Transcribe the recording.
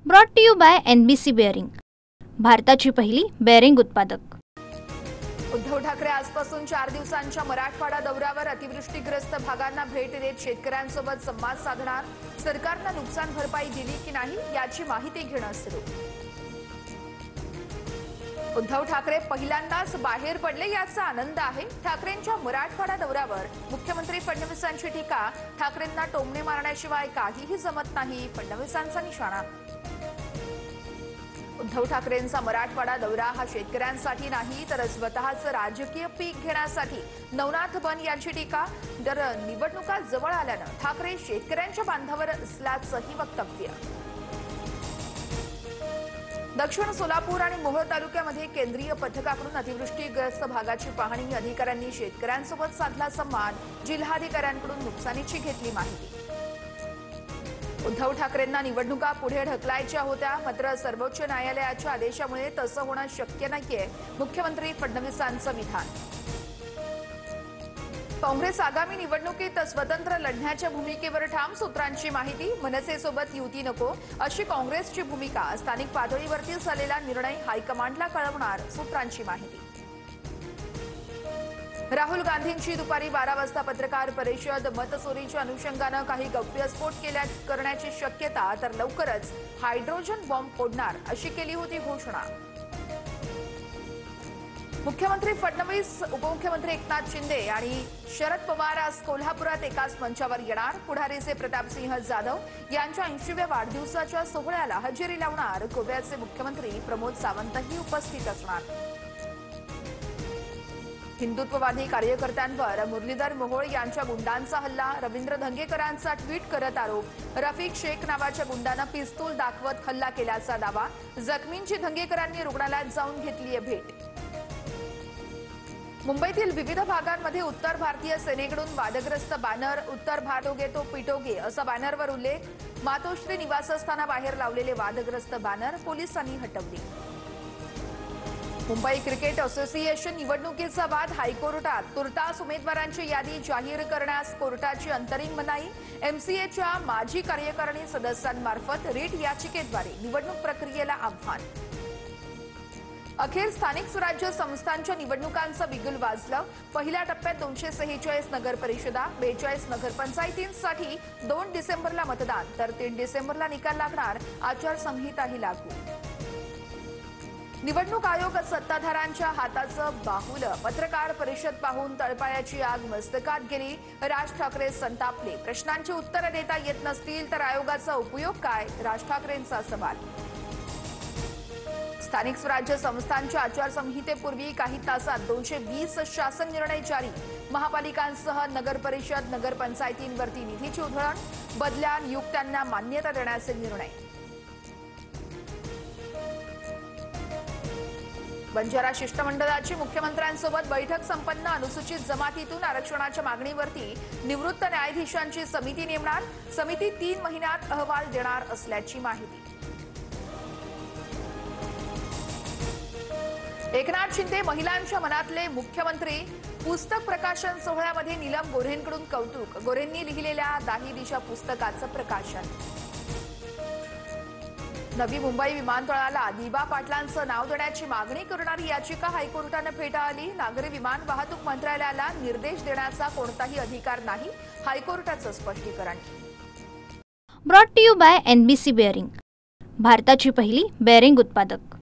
Brought to you by NBC bearing, भारताची पहिली bearing उत्पादक। उद्धव ठाकरे आजपासून 4 दिवसांच्या मराठवाडा दौऱ्यावर अतिवृष्टीग्रस्त भागांना भेट देत शेतकऱ्यांसोबत संवाद साधणार। सरकारने नुकसान भरपाई दिली की नाही याची माहिती घेणं सुरू। उद्धव ठाकरे पहिल्यांदाच बाहेर पडले याचा आनंद आहे। ठाकरेंच्या मराठवाडा दौऱ्यावर मुख्यमंत्री फडणवीसांची टीका। ठाकरेंना टोमणे मारण्याशिवाय काहीही जमत नाही, फडणवीसांचा निशाणा। उद्धव ठाकरेंचा मराठवाडा दौरा हा शेतकऱ्यांसाठी नाही तर स्वतःचं राजकीय पीक घेण्यासाठी। नवनाथ बन यांची टीका। तर निवडणुका जवळ आल्यानं ठाकरे शेतकऱ्यांच्या बांधावर असल्याचंही वक्तव्य। दक्षिण सोलापूर आणि मोहोळ तालुक्यामध्ये केंद्रीय पथकाकडून अतिवृष्टीग्रस्त भागाची पाहणी। अधिकाऱ्यांनी शेतकऱ्यांसोबत साधला संवाद। जिल्हाधिकाऱ्यांकडून नुकसानीची घेतली माहिती। उद्धव ठाकरेंना निवडणुका पुढे ढकलायच्या होत्या, मात्र सर्वोच्च न्यायालयाच्या आदेशामुळे तसं होणं शक्य नाहीये, मुख्यमंत्री फडणवीसांचं विधान। काँग्रेस आगामी निवडणुकीत स्वतंत्र लढण्याच्या भूमिकेवर ठाम। सूत्रांची माहिती। मनसेसोबत युती नको अशी काँग्रेसची भूमिका। स्थानिक पातळीवरती झालेला निर्णय हायकमांडला कळवणार, सूत्रांची माहिती। राहुल गांधींची दुपारी 12 वाजता पत्रकार परिषद। मतचोरीच्या अनुषंगानं काही गौप्यस्फोट करण्याची शक्यता, तर लवकरच हायड्रोजन बॉम्ब फोडणार अशी केली होती घोषणा। मुख्यमंत्री फडणवीस, उपमुख्यमंत्री एकनाथ शिंदे आणि शरद पवार आज कोल्हापुरात एकाच मंचावर येणार। पुढारीचे प्रतापसिंह जाधव यांच्या 80व्या वाढदिवसाच्या सोहळ्याला हजेरी लावणार। गोव्याचे मुख्यमंत्री प्रमोद सावंतही उपस्थित असणार। हिंदुत्ववादी कार्यकर्त्यांवर मुरलीधर मोहोळ यांच्या गुंडांचा हल्ला। रवींद्र धंगेकरांचा ट्विट करत आरोप। रफिक शेख नावाच्या गुंडानं पिस्तूल दाखवत हल्ला केल्याचा दावा। जखमींची धंगेकरांनी रुग्णालयात जाऊन घेतलीय भेट। मुंबईतील विविध भागांमध्ये उत्तर भारतीय सेनेकडून वादग्रस्त बॅनर। उत्तर भाटोगे तो पिटोगे असा बॅनरवर उल्लेख। मातोश्री निवासस्थानाबाहेर लावलेले वादग्रस्त बॅनर पोलिसांनी हटवले। मुंबई क्रिकेट असोसिएशन निवडणुकीचा वाद हायकोर्टात। तुर्तास उमेदवारांची यादी जाहीर करण्यास कोर्टाची अंतरिम मनाई। MCAच्या माजी कार्यकारिणी सदस्यांमार्फत रिट याचिकेद्वारे निवडणूक प्रक्रियेला आव्हान। अखेर स्थानिक स्वराज्य संस्थांच्या निवडणुकांचं बिगुल वाजलं। पहिल्या टप्प्यात 246 नगरपरिषदा, 42 नगरपंचायतींसाठी 2 डिसेंबरला मतदान, तर 3 डिसेंबरला निकाल लागणार। आचारसंहिताही लागू। निवडणूक आयोग सत्ताधाऱ्यांच्या हाताचं बाहुलं। पत्रकार परिषद पाहून तळपायाची आग मस्तकात गेली। राज ठाकरे संतापले। प्रश्नांची उत्तरं देता येत नसतील तर आयोगाचा उपयोग काय, राज ठाकरेंचा सवाल। स्थानिक स्वराज्य संस्थांच्या आचारसंहितेपूर्वी काही तासात 220 शासन निर्णय जारी। महापालिकांसह नगरपरिषद, नगरपंचायतींवरती निधीची उधळण। बदल्या नियुक्त्यांना मान्यता देण्याचे निर्णय। बंजारा शिष्टमंडळाची मुख्यमंत्र्यांसोबत बैठक संपन्न। अनुसूचित जमातीतून आरक्षणाच्या मागणीवरती निवृत्त न्यायाधीशांची समिती नेमणार। समिती 3 महिन्यात अहवाल देणार असल्याची माहिती। एकनाथ शिंदे महिलांच्या मनातले मुख्यमंत्री। पुस्तक प्रकाशन सोहळ्यामध्ये नीलम गोऱ्हेंकडून कौतुक। गोऱ्हेंनी लिहिलेल्या दाही दिशा पुस्तकाचं प्रकाशन। नवी मुंबई विमानतळाला दिबा पाटलांचं नाव देण्याची मागणी करणारी याचिका हायकोर्टानं फेटाळली। नागरी विमान वाहतूक मंत्रालयाला निर्देश देण्याचा कोणताही अधिकार नाही, हायकोर्टाचं स्पष्टीकरण। Brought to you by NBC bearing, भारताची पहिली बेअरिंग उत्पादक।